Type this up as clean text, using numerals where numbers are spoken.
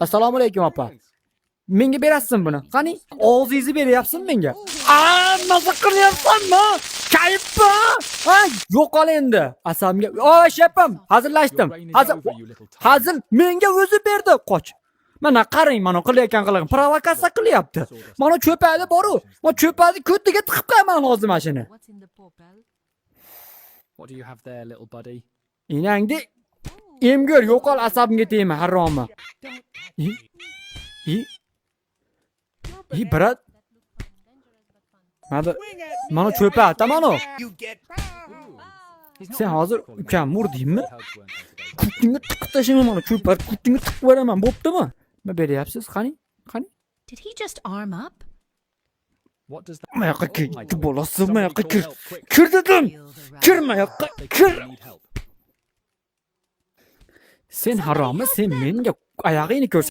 Assalomu alaykum opa. Menga berasizmi buni? Qani, og'zingizni beryapsizmi menga? Maza qilyapsanmi? Kayfmi? Ha, yo'qol endi. Asabimga. Shepim, hazırlashdim. Hazır menga o'zi berdi. Qoch. Mana qarang, mana qilayotgan qilig'im provokatsiya qilyapti. Mana cho'padi boru. Mana cho'padi ko'tiga tiqib qo'yaman hozir mashina. What do you have there, little buddy? Enangdi emgor yo'qol asabimga tegma harommi. Brat. Mana cho'padi, mana. Sen hozir ukam murdingmi? Kutingga tiqib tashlaman mana cho'padi, kutingga tiqib beraman, bo'ptimi? Nima beryapsiz? Qani? Qani? Did he just arm up? What does that? Mayoqqa kir, bolasi mayoqqa kir. Kir dedim. Kir mayoqqa, kir. Sen harommi, sen menga oyog'ingni ko'rsat.